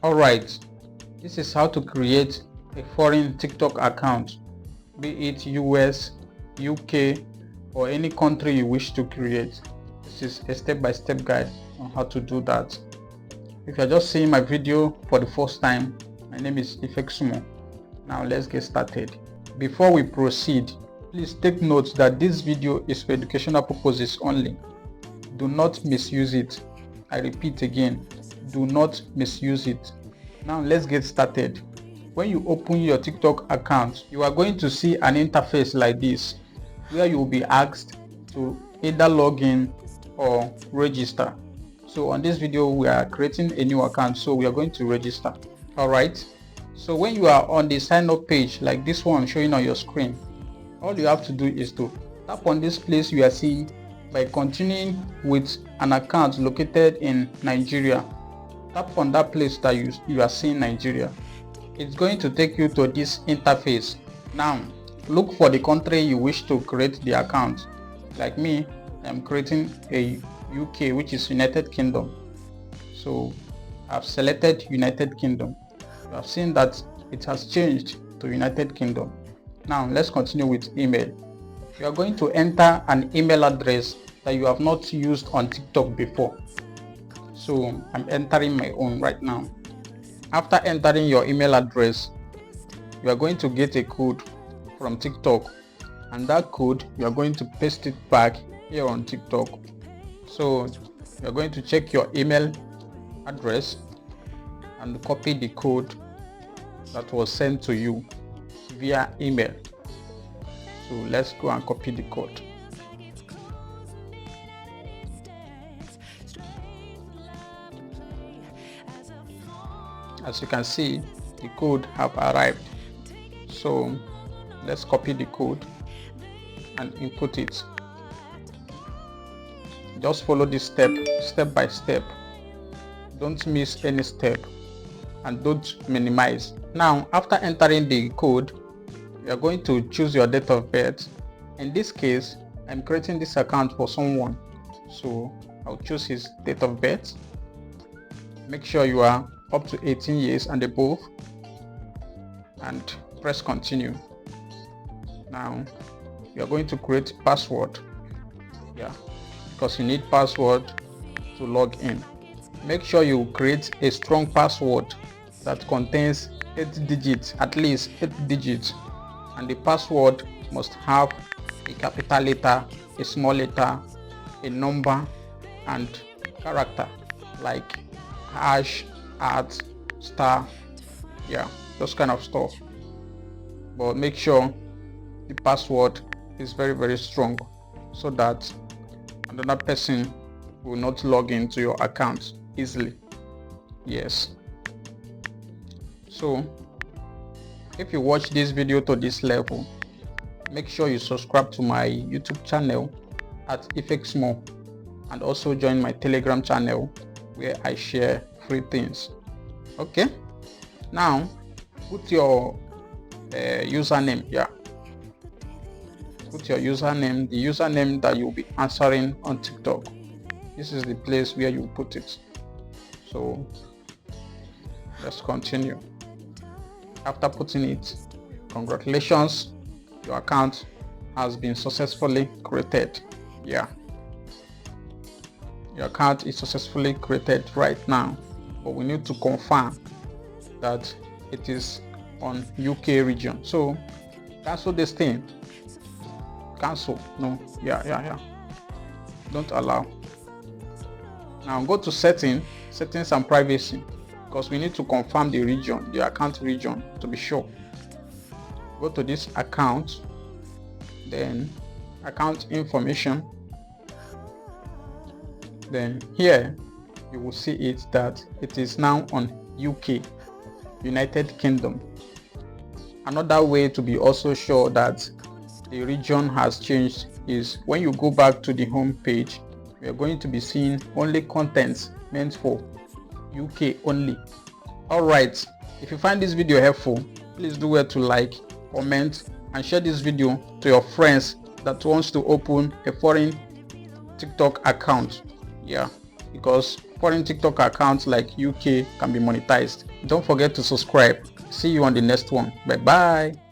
Alright, this is how to create a foreign TikTok account, be it US, UK, or any country you wish to create. This is a step-by-step guide on how to do that. If you're just seeing my video for the first time, my name is Ifexumo. Now let's get started. Before we proceed, please take note that this video is for educational purposes only. Do not misuse it. I repeat again, do not misuse it. Now let's get started. When you open your TikTok account, you are going to see an interface like this, where you will be asked to either log in or register. So on this video, we are creating a new account, so we are going to register. Alright, so when you are on the sign up page like this one showing on your screen, all you have to do is to tap on this place you are seeing by continuing with an account located in Nigeria. Tap on that place that you are seeing Nigeria. It's going to take you to this interface. Now look for the country you wish to create the account. Like me, I'm creating a UK, which is United Kingdom. So I've selected United Kingdom. You have seen that it has changed to United Kingdom. Now let's continue with email. You are going to enter an email address that you have not used on TikTok before. So I'm entering my own right now. After entering your email address, you are going to get a code from TikTok, and that code you are going to paste it back here on TikTok. So you are going to check your email address and copy the code that was sent to you via email. So let's go and copy the code. As you can see, the code have arrived. So let's copy the code and input it. Just follow this step by step. Don't miss any step and don't minimize. Now after entering the code, you are going to choose your date of birth. In this case, I'm creating this account for someone, so I'll choose his date of birth. Make sure you are up to 18 years and above, and press continue. Now you are going to create password, because you need password to log in. Make sure you create a strong password that contains 8 digits, at least 8 digits, and the password must have a capital letter, a small letter, a number, and character like hash, @ star, those kind of stuff. But make sure the password is very strong, so that another person will not log into your account easily. Yes. So if you watch this video to this level, make sure you subscribe to my YouTube channel at Ifexumo, and also join my Telegram channel where I share free things. Okay, now put your username. Put your username, the username that you'll be answering on TikTok. This is the place where you put it. So let's continue. After putting it, congratulations, your account has been successfully created. Your account is successfully created right now, but we need to confirm that it is on UK region. So cancel this thing. Cancel. No. Don't allow. Now go to settings and privacy, because we need to confirm the region, the account region, to be sure. Go to this account, then account information. Then here you will see it that it is now on UK, United Kingdom. Another way to be also sure that the region has changed is when you go back to the home page, we are going to be seeing only contents meant for UK only. Alright, if you find this video helpful, please do well to like, comment, and share this video to your friends that wants to open a foreign TikTok account. Because foreign TikTok accounts like UK can be monetized. Don't forget to subscribe. See you on the next one. Bye bye.